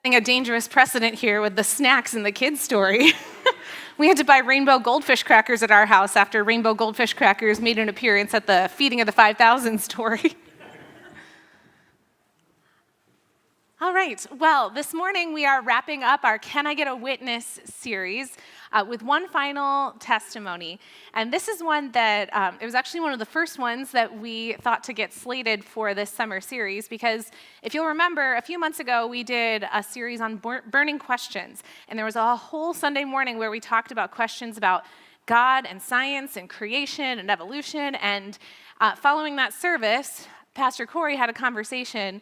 A dangerous precedent here with the snacks in the kids' story. We had to buy rainbow goldfish crackers at our house after rainbow goldfish crackers made an appearance at the Feeding of the 5,000 story. All right, well, this morning we are wrapping up our Can I Get a Witness series with one final testimony. And this is one that, it was actually one of the first ones that we thought to get slated for this summer series, because if you'll remember, a few months ago we did a series on burning questions. And there was a whole Sunday morning where we talked about questions about God and science and creation and evolution. And following that service, Pastor Corey had a conversation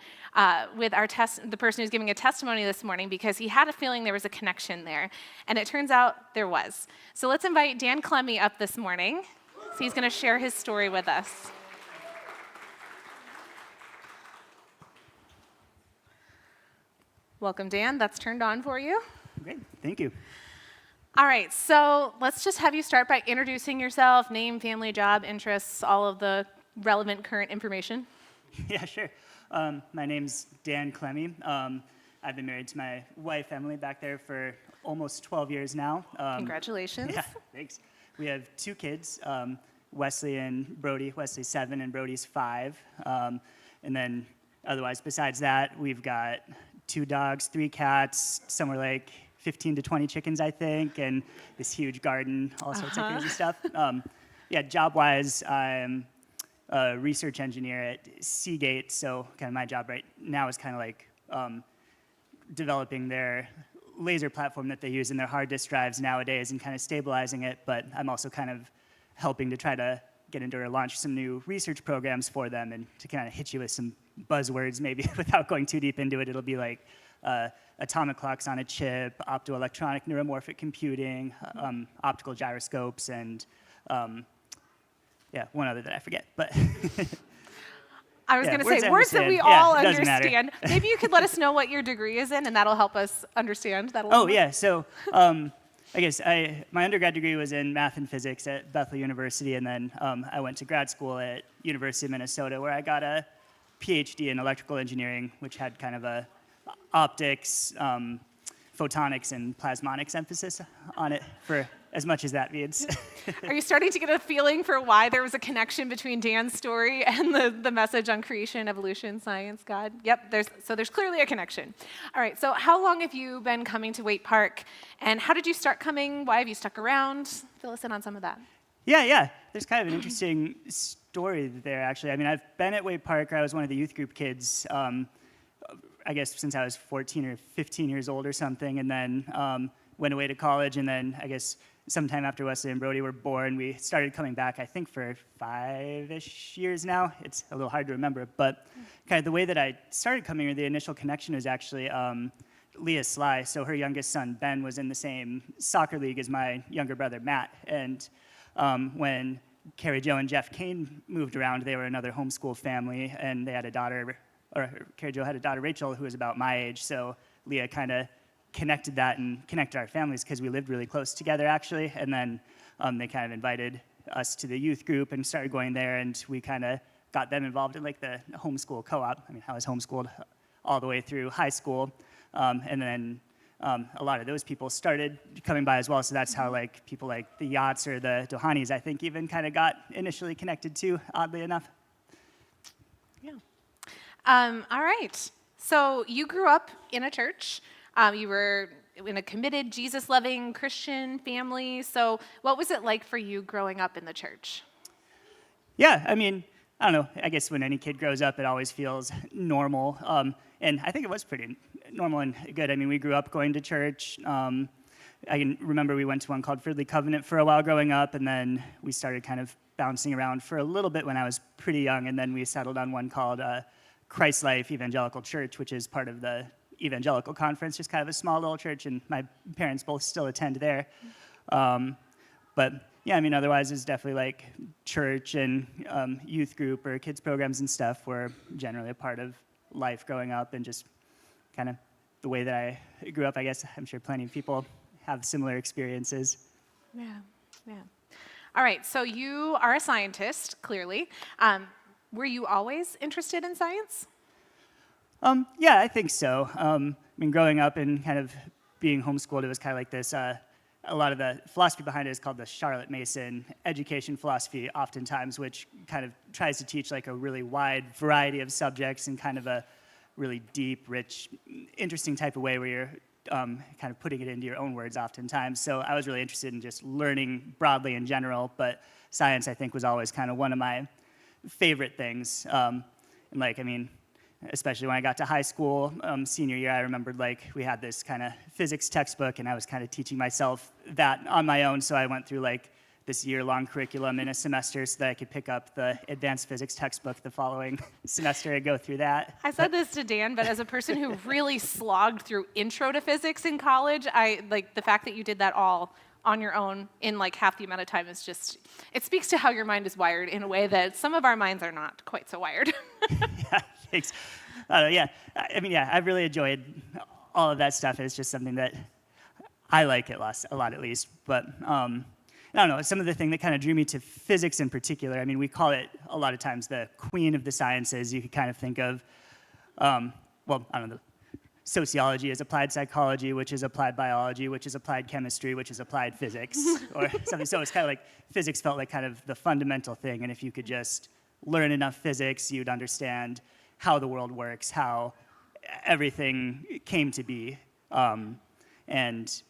with the person who's giving a testimony this morning, because he had a feeling there was a connection there. And it turns out there was. So let's invite Dan Klemme up this morning. So he's going to share his story with us. Welcome, Dan. That's turned on for you. Great. Thank you. All right. So let's just have you start by introducing yourself, name, family, job, interests, all of the relevant current information. Yeah, sure. My name's Dan Klemme. I've been married to my wife, Emily, back there for almost 12 years now. Congratulations. Yeah, thanks. We have two kids, Wesley and Brody. Wesley's 7 and Brody's 5. And then otherwise, besides that, we've got 2 dogs, 3 cats, somewhere like 15 to 20 chickens, I think, and this huge garden, all sorts of crazy stuff. Yeah, job-wise, I'm a research engineer at Seagate, so kind of my job right now is kind of like developing their laser platform that they use in their hard disk drives nowadays and kind of stabilizing it, but I'm also kind of helping to try to get into or launch some new research programs for them. And to kind of hit you with some buzzwords, maybe without going too deep into it, it'll be like atomic clocks on a chip, optoelectronic neuromorphic computing, optical gyroscopes, and yeah, one other that I forget, but I was going to say words that we all understand. Maybe you could let us know what your degree is in, and that'll help us understand that a little bit. Yeah, so I guess my undergrad degree was in math and physics at Bethel University, and then I went to grad school at University of Minnesota, where I got a PhD in electrical engineering, which had kind of a optics, photonics, and plasmonics emphasis on it, for as much as that means. Are you starting to get a feeling for why there was a connection between Dan's story and the message on creation, evolution, science, God? Yep, there's clearly a connection. All right, so how long have you been coming to Waite Park, and how did you start coming? Why have you stuck around? Fill us in on some of that. Yeah. There's kind of an interesting story there, actually. I mean, I've been at Waite Park. I was one of the youth group kids, I guess, since I was 14 or 15 years old or something, and then went away to college, and then I guess sometime after Wesley and Brody were born, we started coming back, I think, for 5-ish years now. It's a little hard to remember, but kind of the way that I started coming, or the initial connection, was actually Leah Sly. So her youngest son, Ben, was in the same soccer league as my younger brother, Matt. And when Carrie Jo and Jeff Kane moved around, they were another homeschool family, and they had a daughter, or Carrie Jo had a daughter, Rachel, who was about my age. So Leah kind of connected that and connected our families, because we lived really close together, actually. And then they kind of invited us to the youth group and started going there, and we kind of got them involved in like the homeschool co-op. I mean, I was homeschooled all the way through high school, and then a lot of those people started coming by as well. So that's how like people like the Yachts or the Dohanis, I think, even kind of got initially connected to, oddly enough. Yeah. All right. So you grew up in a church. You were in a committed, Jesus-loving Christian family. So what was it like for you growing up in the church? Yeah, I mean, I don't know. I guess when any kid grows up, it always feels normal. And I think it was pretty normal and good. I mean, we grew up going to church. I can remember we went to one called Fridley Covenant for a while growing up, and then we started kind of bouncing around for a little bit when I was pretty young, and then we settled on one called Christ Life Evangelical Church, which is part of the Evangelical Conference, just kind of a small little church, and my parents both still attend there. But yeah, I mean, otherwise it's definitely like church and youth group or kids programs and stuff were generally a part of life growing up, and just kind of the way that I grew up. I guess I'm sure plenty of people have similar experiences. Yeah. All right, so you are a scientist, clearly. Were you always interested in science? Yeah, I think so. mean, growing up and kind of being homeschooled, it was kind of like this. A lot of the philosophy behind it is called the Charlotte Mason education philosophy, oftentimes, which kind of tries to teach like a really wide variety of subjects in kind of a really deep, rich, interesting type of way where you're kind of putting it into your own words oftentimes. So I was really interested in just learning broadly in general, but science, I think, was always kind of one of my favorite things. And like, I mean, especially when I got to high school, senior year, I remembered like we had this kind of physics textbook, and I was kind of teaching myself that on my own. So I went through like this year-long curriculum in a semester so that I could pick up the advanced physics textbook the following semester and go through that. I said this to Dan, but as a person who really slogged through intro to physics in college, I like the fact that you did that all on your own in like half the amount of time is just, it speaks to how your mind is wired in a way that some of our minds are not quite so wired. Yeah, thanks. Yeah, I mean, yeah, I've really enjoyed all of that stuff. It's just something that I like it a lot at least. But I don't know, some of the thing that kind of drew me to physics in particular, I mean, we call it a lot of times the queen of the sciences. You could kind of think of, well, I don't know, sociology is applied psychology, which is applied biology, which is applied chemistry, which is applied physics, or something. So it's kind of like physics felt like kind of the fundamental thing, and if you could just learn enough physics, you'd understand how the world works, how everything came to be. And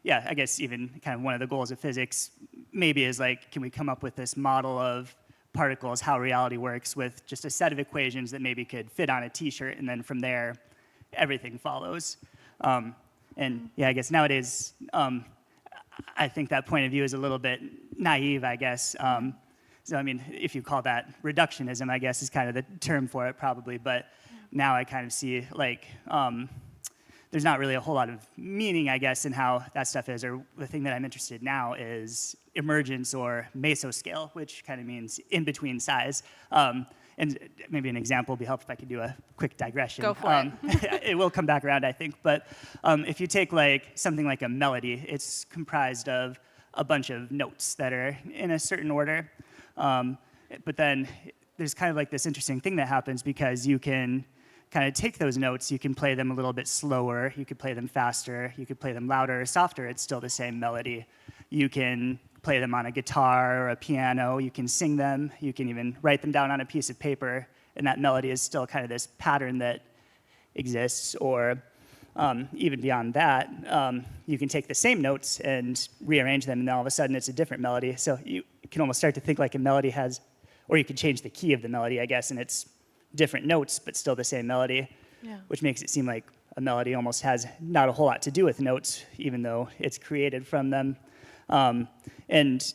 yeah, I guess even kind of one of the goals of physics maybe is like, can we come up with this model of particles, how reality works, with just a set of equations that maybe could fit on a t-shirt, and then from there, everything follows. And yeah, I guess nowadays, I think that point of view is a little bit naive, I guess. So I mean, if you call that reductionism, I guess is kind of the term for it probably, but now I kind of see like, there's not really a whole lot of meaning, I guess, in how that stuff is, or the thing that I'm interested in now is emergence or mesoscale, which kind of means in-between size. And maybe an example would be helpful if I could do a quick digression. Go for it. It will come back around, I think. But if you take like something like a melody, it's comprised of a bunch of notes that are in a certain order. But then there's kind of like this interesting thing that happens because you can kind of take those notes, you can play them a little bit slower, you could play them faster, you could play them louder or softer, it's still the same melody. You can play them on a guitar or a piano, you can sing them, you can even write them down on a piece of paper, and that melody is still kind of this pattern that exists. Or even beyond that, you can take the same notes and rearrange them, and then all of a sudden it's a different melody. So you can almost start to think like a melody has, or you could change the key of the melody, I guess, and it's different notes, but still the same melody, which makes it seem like a melody almost has not a whole lot to do with notes, even though it's created from them. And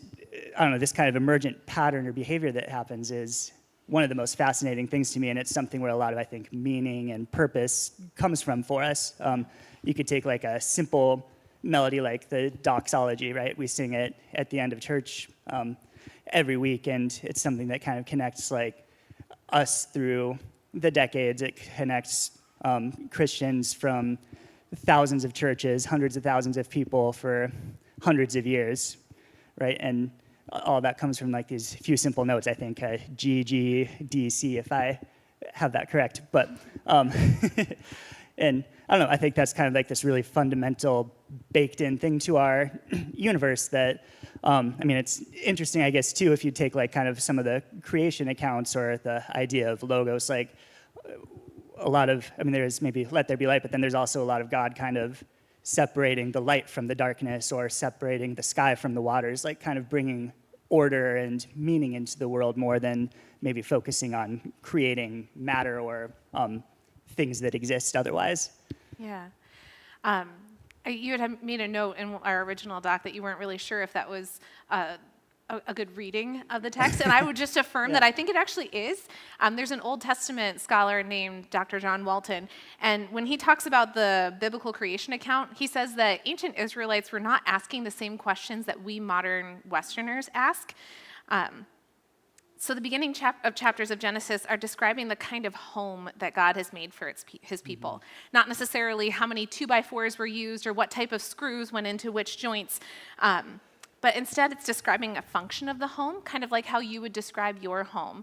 I don't know, this kind of emergent pattern or behavior that happens is one of the most fascinating things to me, and it's something where a lot of, I think, meaning and purpose comes from for us. You could take like a simple melody like the doxology, right? We sing it at the end of church every week, and it's something that kind of connects like us through the decades. It connects Christians from thousands of churches, hundreds of thousands of people for hundreds of years, right? And all that comes from like these few simple notes, I think, G, G, D, C, if I have that correct. But, and I don't know, I think that's kind of like this really fundamental baked in thing to our universe that, I mean, it's interesting, I guess, too, if you take like kind of some of the creation accounts or the idea of logos, like a lot of, I mean, there's maybe let there be light, but then there's also a lot of God kind of separating the light from the darkness or separating the sky from the waters, like kind of bringing order and meaning into the world more than maybe focusing on creating matter or things that exist otherwise. Yeah. You had made a note in our original doc that you weren't really sure if that was a good reading of the text, and I would just affirm that I think it actually is. There's an Old Testament scholar named Dr. John Walton, and when he talks about the biblical creation account, he says that ancient Israelites were not asking the same questions that we modern Westerners ask. So the beginning chapters of Genesis are describing the kind of home that God has made for his people. Not necessarily how many 2x4s were used or what type of screws went into which joints, but instead it's describing a function of the home, kind of like how you would describe your home.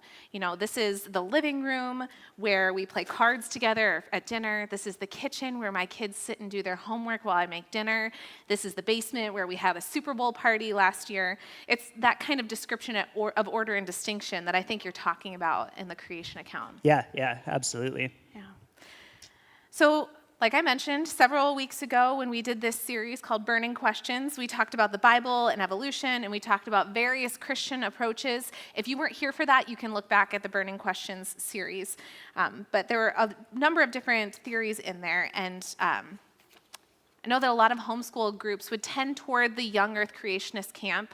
This is the living room where we play cards together at dinner. This is the kitchen where my kids sit and do their homework while I make dinner. This is the basement where we had a Super Bowl party last year. It's that kind of description of order and distinction that I think you're talking about in the creation account. Yeah, absolutely. Yeah. So, like I mentioned, several weeks ago when we did this series called Burning Questions, we talked about the Bible and evolution, and we talked about various Christian approaches. If you weren't here for that, you can look back at the Burning Questions series. But there were a number of different theories in there, and I know that a lot of homeschool groups would tend toward the young earth creationist camp.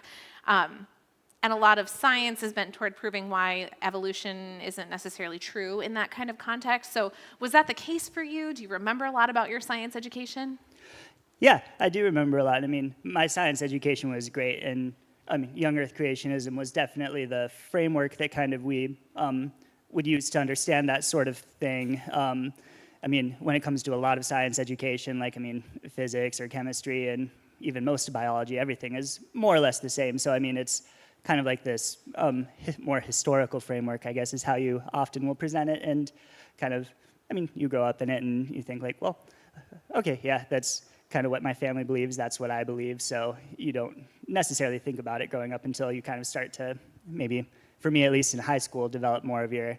And a lot of science is bent toward proving why evolution isn't necessarily true in that kind of context. So was that the case for you? Do you remember a lot about your science education? Yeah, I do remember a lot. I mean, my science education was great, and young earth creationism was definitely the framework that kind of we would use to understand that sort of thing. When it comes to a lot of science education, physics or chemistry and even most of biology, everything is more or less the same. So, it's kind of like this more historical framework, I guess, is how you often will present it. And kind of, you grow up in it and you think like, well, okay, yeah, that's kind of what my family believes. That's what I believe. So you don't necessarily think about it growing up until you kind of start to, maybe, for me at least in high school, develop more of your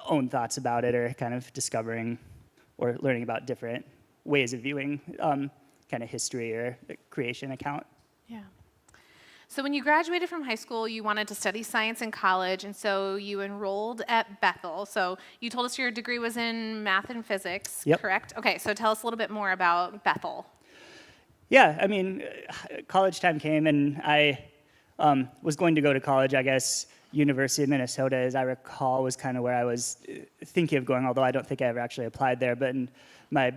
own thoughts about it, or kind of discovering or learning about different ways of viewing kind of history or creation account. Yeah. So when you graduated from high school, you wanted to study science in college, and so you enrolled at Bethel. So you told us your degree was in math and physics, Yep. Correct? Okay, so tell us a little bit more about Bethel. Yeah, college time came, and I was going to go to college, I guess. University of Minnesota, as I recall, was kind of where I was thinking of going, although I don't think I ever actually applied there. But my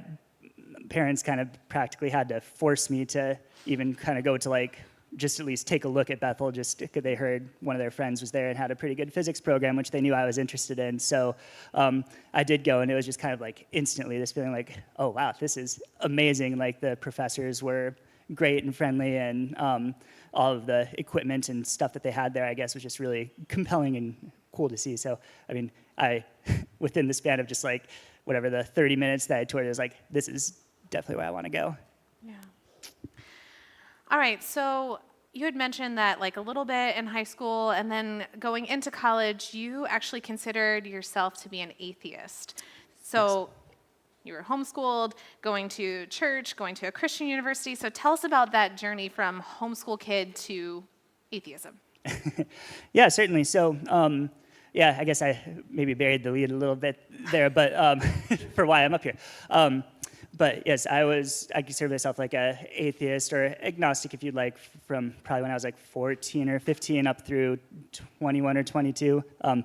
parents kind of practically had to force me to even kind of go to just at least take a look at Bethel, just because they heard one of their friends was there and had a pretty good physics program, which they knew I was interested in. So I did go, and it was just kind of instantly this feeling like, oh, wow, this is amazing. The professors were great and friendly, and all of the equipment and stuff that they had there, I guess, was just really compelling and cool to see. So, I within the span of just whatever the 30 minutes that I toured, it was this is definitely where I want to go. Yeah. All right, so you had mentioned that a little bit in high school, and then going into college, you actually considered yourself to be an atheist. So you were homeschooled, going to church, going to a Christian university. So tell us about that journey from homeschool kid to atheism. Yeah, certainly. So, I guess I maybe buried the lead a little bit there, but for why I'm up here. But yes, I consider myself a atheist or agnostic, if you'd like, from probably when I was 14 or 15 up through 21 or 22. My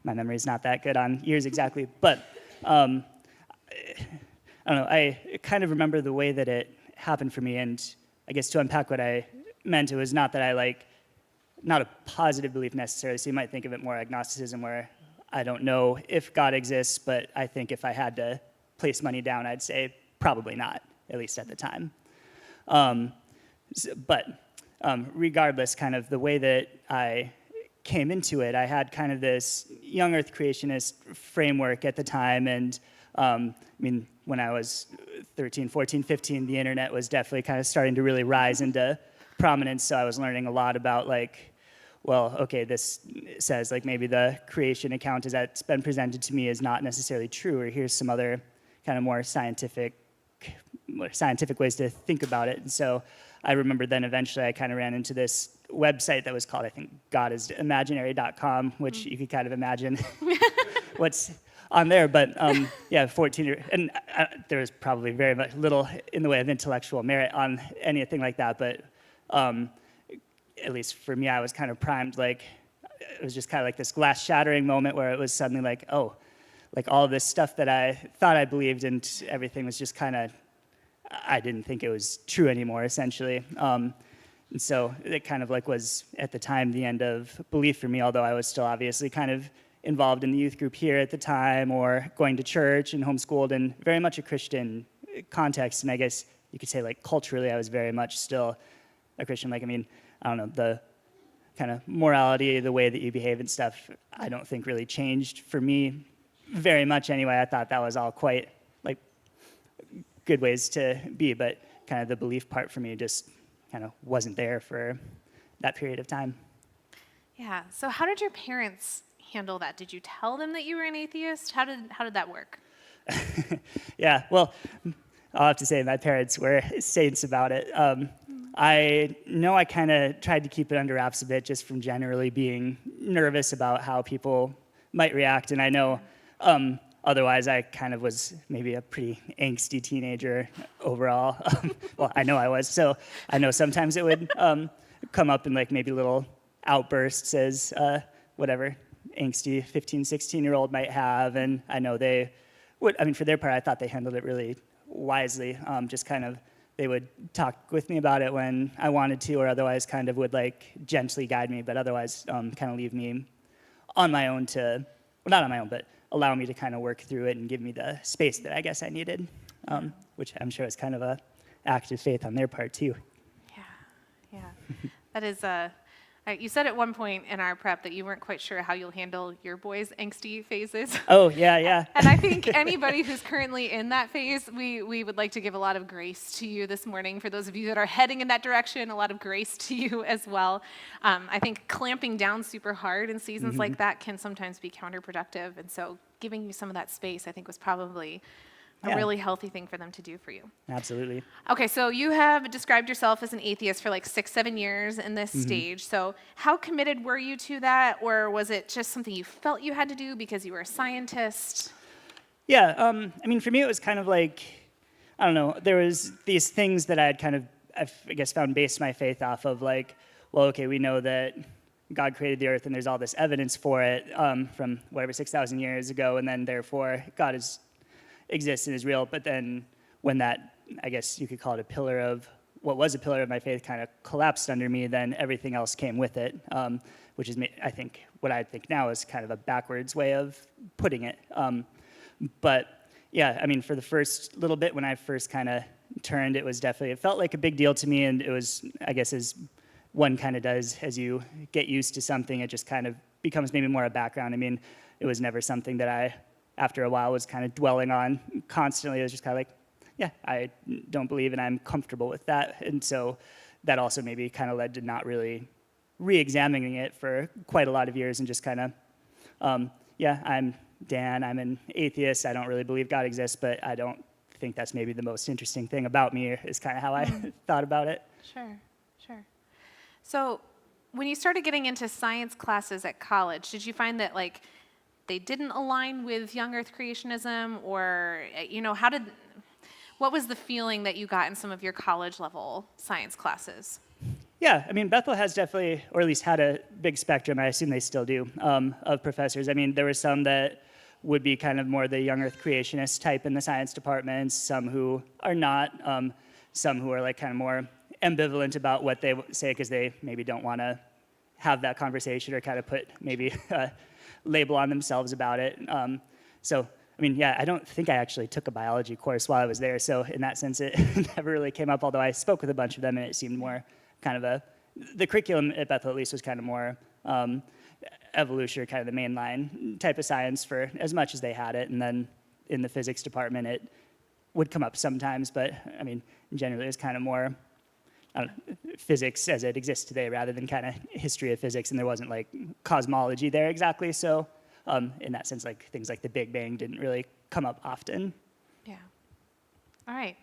memory is not that good on years exactly, but I don't know, I kind of remember the way that it happened for me, and I guess to unpack what I meant, it was not that I not a positive belief necessarily, so you might think of it more agnosticism, where I don't know if God exists, but I think if I had to place money down, I'd say probably not, at least at the time. Regardless, kind of the way that I came into it, I had kind of this young earth creationist framework at the time, and when I was 13, 14, 15, the internet was definitely kind of starting to really rise into prominence, so I was learning a lot about this says maybe the creation account as that's been presented to me is not necessarily true, or here's some other kind of more scientific ways to think about it. And so I remember then eventually I kind of ran into this website that was called, I think, godisimaginary.com, which you could kind of imagine what's on there. But 14, and there was probably very much little in the way of intellectual merit on anything like that. But at least for me, I was kind of primed. It was just kind of this glass shattering moment where it was suddenly all this stuff that I thought I believed and everything was just kind of, I didn't think it was true anymore, essentially. And so it kind of was, at the time, the end of belief for me, although I was still obviously kind of involved in the youth group here at the time, or going to church and homeschooled in very much a Christian context. And I guess you could say culturally I was very much still a Christian. Like, I mean, I don't know, the kind of morality, the way that you behave and stuff, I don't think really changed for me very much anyway. I thought that was all quite like good ways to be, but kind of the belief part for me just kind of wasn't there for that period of time. Yeah. So how did your parents handle that? Did you tell them that you were an atheist? How did that work? Yeah, well, I'll have to say my parents were saints about it. I know I kind of tried to keep it under wraps a bit just from generally being nervous about how people might react. And I know otherwise I kind of was maybe a pretty angsty teenager overall. Well, I know I was. So I know sometimes it would come up in like maybe little outbursts as whatever angsty 15, 16-year-old might have. And I know they would, I mean, for their part, I thought they handled it really wisely. Just kind of, they would talk with me about it when I wanted to, or otherwise kind of would like gently guide me, but otherwise kind of leave me on my own to, well, not on my own, but allow me to kind of work through it and give me the space that I guess I needed, which I'm sure is kind of a act of faith on their part too. Yeah. That is you said at one point in our prep that you weren't quite sure how you'll handle your boys' angsty phases. Oh, yeah. And I think anybody who's currently in that phase, we would like to give a lot of grace to you this morning. For those of you that are heading in that direction, a lot of grace to you as well. I think clamping down super hard in seasons like that can sometimes be counterproductive. And so giving you some of that space, I think, was probably a really healthy thing for them to do for you. Absolutely. Okay, so you have described yourself as an atheist for like 6-7 years in this stage. So how committed were you to that, or was it just something you felt you had to do because you were a scientist? Yeah, I mean, for me, it was kind of like, I don't know, there was these things that I had kind of, I guess, found based my faith off of, like, well, okay, we know that God created the earth and there's all this evidence for it from whatever 6,000 years ago, and then therefore God exists and is real. But then when that, I guess you could call it a pillar of, what was a pillar of my faith kind of collapsed under me, then everything else came with it, which is, I think, what I think now is kind of a backwards way of putting it. But yeah, I mean, for the first little bit when I first kind of turned, it was definitely, it felt like a big deal to me, and it was, I guess, as one kind of does, as you get used to something, it just kind of becomes maybe more a background. I mean, it was never something that I, after a while, was kind of dwelling on constantly. It was just kind of like, yeah, I don't believe and I'm comfortable with that. And so that also maybe kind of led to not really re-examining it for quite a lot of years and just kind of, yeah, I'm Dan, I'm an atheist, I don't really believe God exists, but I don't think that's maybe the most interesting thing about me, is kind of how I thought about it. Sure. So when you started getting into science classes at college, did you find that like they didn't align with young earth creationism, or, you know, what was the feeling that you got in some of your college level science classes? Yeah, I mean, Bethel has definitely, or at least had a big spectrum, I assume they still do, of professors. I mean, there were some that would be kind of more the young earth creationist type in the science departments, some who are not, some who are like kind of more ambivalent about what they say because they maybe don't want to have that conversation or kind of put maybe a label on themselves about it. So, I mean, yeah, I don't think I actually took a biology course while I was there, so in that sense it never really came up, although I spoke with a bunch of them and it seemed more kind of the curriculum at Bethel at least was kind of more evolution, or kind of the mainline type of science for as much as they had it, and then in the physics department it would come up sometimes, but I mean, generally it was kind of more physics as it exists today rather than kind of history of physics, and there wasn't like cosmology there exactly, so in that sense, like things like the Big Bang didn't really come up often. Yeah. All right.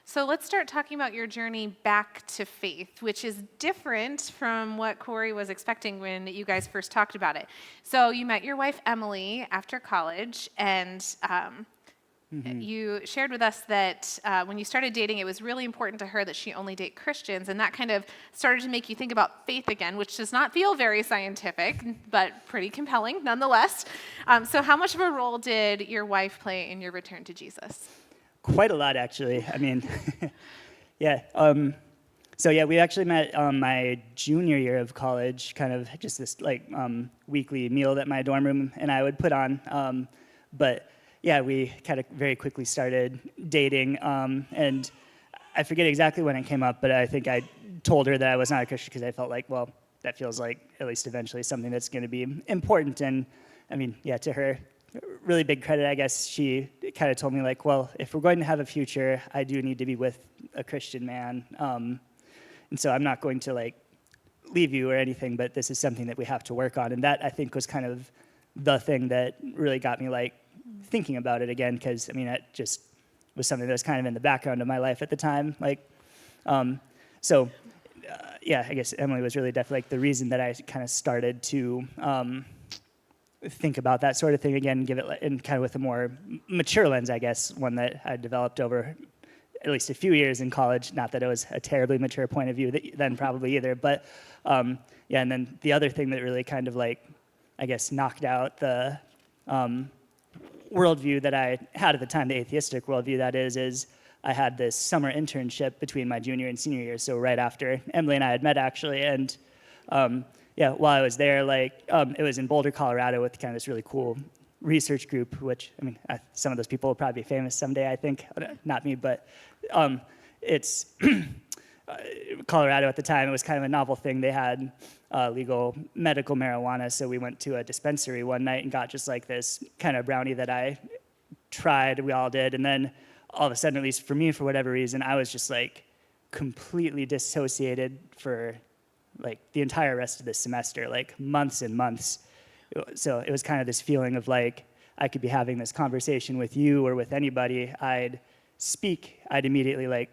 So let's start talking about your journey back to faith, which is different from what Corey was expecting when you guys first talked about it. So you met your wife, Emily, after college, and you shared with us that when you started dating, it was really important to her that she only date Christians, and that kind of started to make you think about faith again, which does not feel very scientific, but pretty compelling nonetheless. So how much of a role did your wife play in your return to Jesus? Quite a lot, actually. I mean, yeah. So yeah, we actually met my junior year of college, kind of just this like weekly meal that my dorm room and I would put on. But yeah, we kind of very quickly started dating, and I forget exactly when it came up, but I think I told her that I was not a Christian because I felt like, well, that feels like at least eventually something that's going to be important. And I mean, yeah, to her really big credit, I guess she kind of told me like, well, if we're going to have a future, I do need to be with a Christian man. And so I'm not going to like leave you or anything, but this is something that we have to work on. And that I think was kind of the thing that really got me like thinking about it again, because I mean, it just was something that was kind of in the background of my life at the time. Like, yeah, I guess Emily was really definitely like the reason that I kind of started to think about that sort of thing again, give it in kind of with a more mature lens, I guess, one that I developed over at least a few years in college. Not that it was a terribly mature point of view then probably either, but yeah, and then the other thing that really kind of like, I guess, knocked out the worldview that I had at the time, the atheistic worldview that is I had this summer internship between my junior and senior year, so right after Emily and I had met actually, and yeah, while I was there, like it was in Boulder, Colorado, with kind of this really cool research group, which I mean, some of those people will probably be famous someday, I think, not me, but it's Colorado at the time. It was kind of a novel thing. They had legal medical marijuana, so we went to a dispensary one night and got just like this kind of brownie that I tried. We all did, and then all of a sudden, at least for me, for whatever reason, I was just like completely dissociated for like the entire rest of the semester, like months and months. So it was kind of this feeling of like I could be having this conversation with you or with anybody. I'd speak, I'd immediately like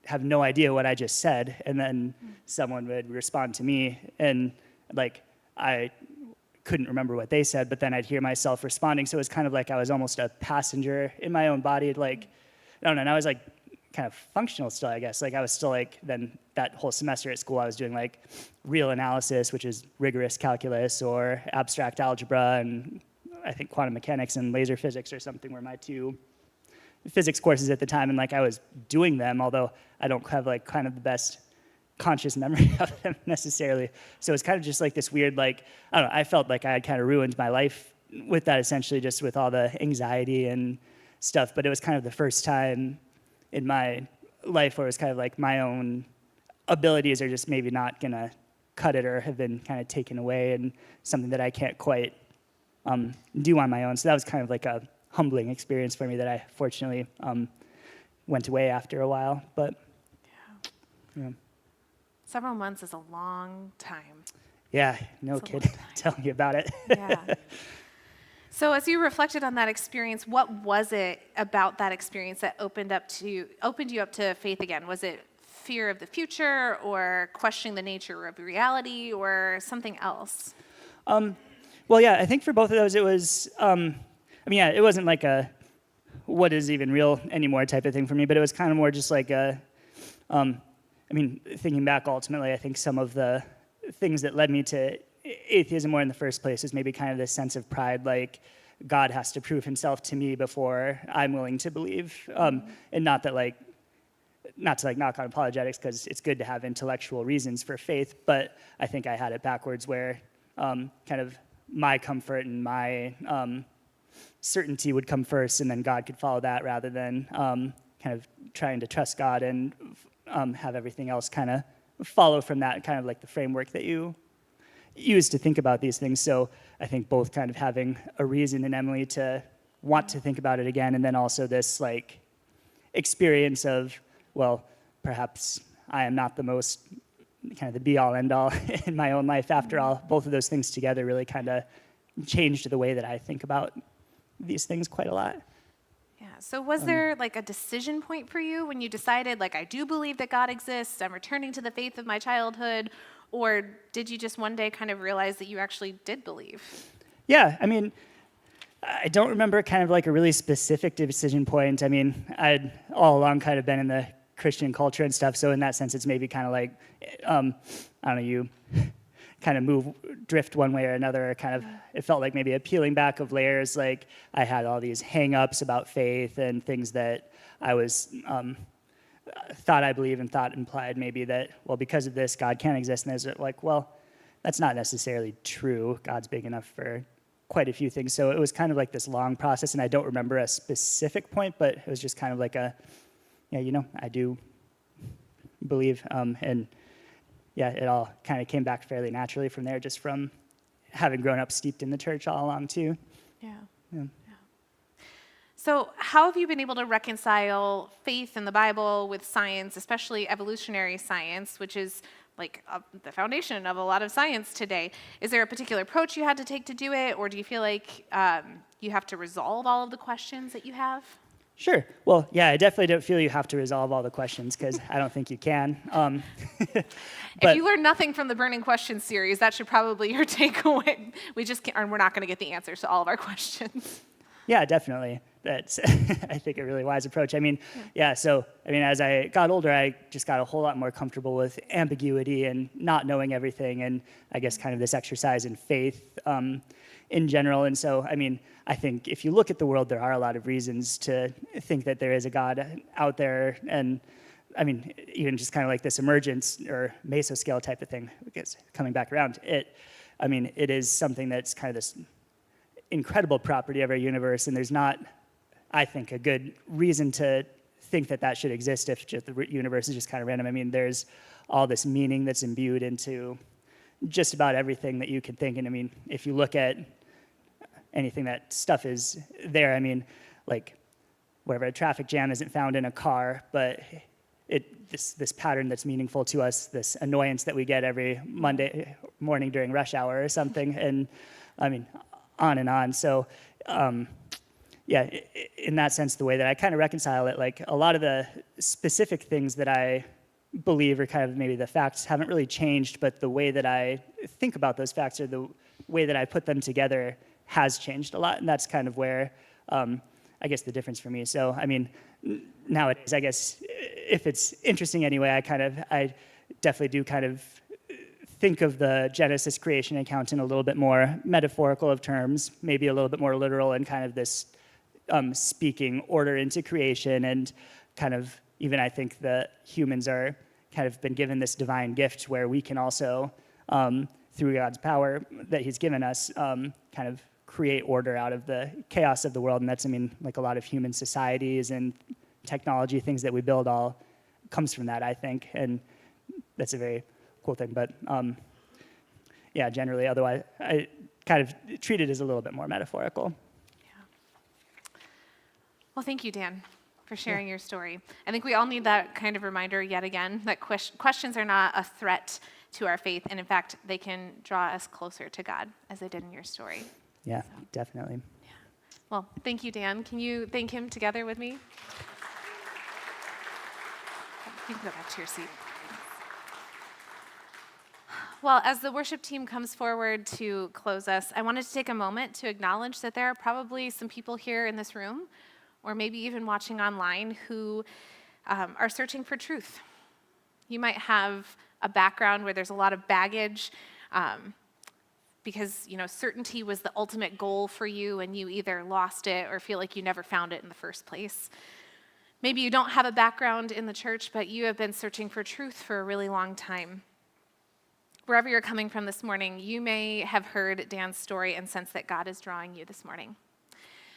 have no idea what I just said, and then someone would respond to me, and like I couldn't remember what they said, but then I'd hear myself responding. So it was kind of like I was almost a passenger in my own body. Like, I don't know, and I was like kind of functional still, I guess. Like I was still like, then that whole semester at school, I was doing like real analysis, which is rigorous calculus, or abstract algebra, and I think quantum mechanics and laser physics or something were my two physics courses at the time. And like I was doing them, although I don't have like kind of the best conscious memory of them necessarily. So it's kind of just like this weird, like, I don't know, I felt like I had kind of ruined my life with that, essentially, just with all the anxiety and stuff. But it was kind of the first time in my life where it was kind of like my own abilities are just maybe not gonna cut it or have been kind of taken away, and something that I can't quite do on my own. So that was kind of like a humbling experience for me that I fortunately went away after a while. But yeah. Several months is a long time. Yeah, no kidding. Tell me about it. Yeah. So as you reflected on that experience, what was it about that experience that opened you up to faith again? Was it fear of the future, or questioning the nature of reality, or something else? Well, yeah, I think for both of those it was, I mean, yeah, it wasn't like a what is even real anymore type of thing for me, but it was kind of more just like a, I mean, thinking back, ultimately, I think some of the things that led me to atheism more in the first place is maybe kind of this sense of pride, like God has to prove himself to me before I'm willing to believe. And not to knock on apologetics, because it's good to have intellectual reasons for faith, but I think I had it backwards where kind of my comfort and my certainty would come first, and then God could follow that, rather than kind of trying to trust God and have everything else kind of follow from that, kind of like the framework that you use to think about these things. So I think both kind of having a reason in Emily to want to think about it again, and then also this like experience of, well, perhaps I am not the most kind of the be-all, end-all in my own life after all. Both of those things together really kind of changed the way that I think about these things quite a lot. Yeah. So was there like a decision point for you when you decided, like, I do believe that God exists, I'm returning to the faith of my childhood, or did you just one day kind of realize that you actually did believe? Yeah, I mean, I don't remember kind of like a really specific decision point. I mean, I'd all along kind of been in the Christian culture and stuff, so in that sense, it's maybe kind of like, I don't know, you kind of drift one way or another, kind of, it felt like maybe a peeling back of layers. Like I had all these hang-ups about faith and things that I was, thought I believed and thought implied maybe that, well, because of this, God can't exist. And there's like, well, that's not necessarily true. God's big enough for quite a few things. So it was kind of like this long process, and I don't remember a specific point, but it was just kind of like a, yeah, you know, I do believe. And yeah, it all kind of came back fairly naturally from there, just from having grown up steeped in the church all along too. Yeah. Yeah. So, how have you been able to reconcile faith in the Bible with science, especially evolutionary science, which is like the foundation of a lot of science today? Is there a particular approach you had to take to do it, or do you feel like you have to resolve all of the questions that you have? Sure. Well, yeah, I definitely don't feel you have to resolve all the questions because I don't think you can. If you learn nothing from the Burning Questions series, that should probably be your takeaway. We just can't, and we're not going to get the answers to all of our questions. Yeah, definitely. That's, I think, a really wise approach. I mean, so, as I got older, I just got a whole lot more comfortable with ambiguity and not knowing everything, and I guess kind of this exercise in faith in general. And so, I think if you look at the world, there are a lot of reasons to think that there is a God out there, and even just kind of like this emergence or mesoscale type of thing, because coming back around, it is something that's kind of this incredible property of our universe, and there's not, I think, a good reason to think that that should exist if just the universe is just kind of random. There's all this meaning that's imbued into just about everything that you could think. And if you look at anything that stuff is there, like wherever a traffic jam isn't found in a car, but this pattern that's meaningful to us, this annoyance that we get every Monday morning during rush hour or something, and on and on. So, in that sense, the way that I kind of reconcile it, like a lot of the specific things that I believe are kind of maybe the facts haven't really changed, but the way that I think about those facts or the way that I put them together has changed a lot, and that's kind of where I guess the difference for me. So, nowadays, I guess if it's interesting anyway, I definitely do kind of think of the Genesis creation account in a little bit more metaphorical of terms, maybe a little bit more literal, and kind of this speaking order into creation, and kind of even I think that humans are kind of been given this divine gift where we can also, through God's power that he's given us, kind of create order out of the chaos of the world. And that's, like a lot of human societies and technology, things that we build all comes from that, I think. And that's a very cool thing. But generally, otherwise, I kind of treat it as a little bit more metaphorical. Yeah. Well, thank you, Dan, for sharing your story. I think we all need that kind of reminder yet again, that questions are not a threat to our faith. And in fact, they can draw us closer to God, as they did in your story. Yeah, definitely. Yeah. Well, thank you, Dan. Can you thank him together with me? You can go back to your seat. Well, as the worship team comes forward to close us, I wanted to take a moment to acknowledge that there are probably some people here in this room, or maybe even watching online, who are searching for truth. You might have a background where there's a lot of baggage, because certainty was the ultimate goal for you, and you either lost it or feel like you never found it in the first place. Maybe you don't have a background in the church, but you have been searching for truth for a really long time. Wherever you're coming from this morning, you may have heard Dan's story and sense that God is drawing you this morning.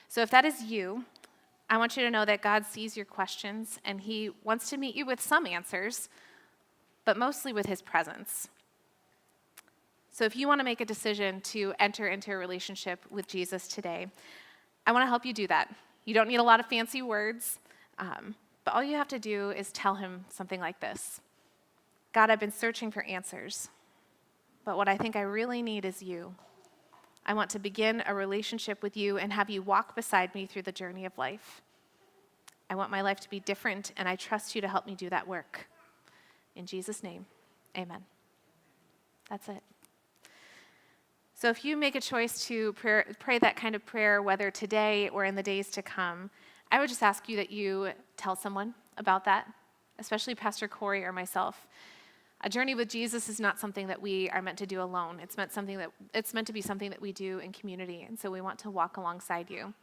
So if that is you, I want you to know that God sees your questions, and he wants to meet you with some answers, but mostly with his presence. So if you want to make a decision to enter into a relationship with Jesus today, I want to help you do that. You don't need a lot of fancy words, but all you have to do is tell him something like this: God, I've been searching for answers, but what I think I really need is you. I want to begin a relationship with you and have you walk beside me through the journey of life. I want my life to be different, and I trust you to help me do that work. In Jesus' name, amen. That's it. So if you make a choice to pray that kind of prayer, whether today or in the days to come, I would just ask you that you tell someone about that, especially Pastor Corey or myself. A journey with Jesus is not something that we are meant to do alone. It's meant to be something that we do in community, and so we want to walk alongside you.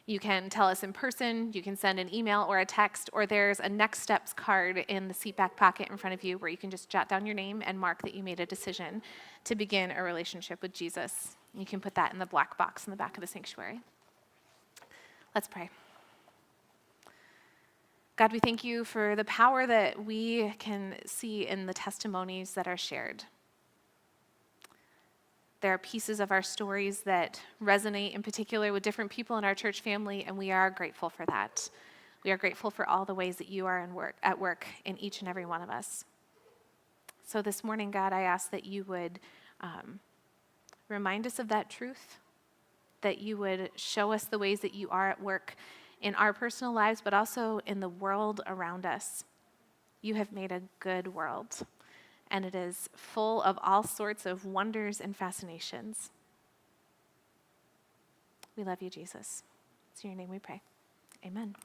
You can tell us in person, you can send an email or a text, or there's a next steps card in the seat back pocket in front of you where you can just jot down your name and mark that you made a decision to begin a relationship with Jesus. You can put that in the black box in the back of the sanctuary. Let's pray. God, we thank you for the power that we can see in the testimonies that are shared. There are pieces of our stories that resonate in particular with different people in our church family, and we are grateful for that. We are grateful for all the ways that you are at work in each and every one of us. So this morning, God, I ask that you would remind us of that truth, that you would show us the ways that you are at work in our personal lives, but also in the world around us. You have made a good world, and it is full of all sorts of wonders and fascinations. We love you, Jesus. It's in your name we pray. Amen.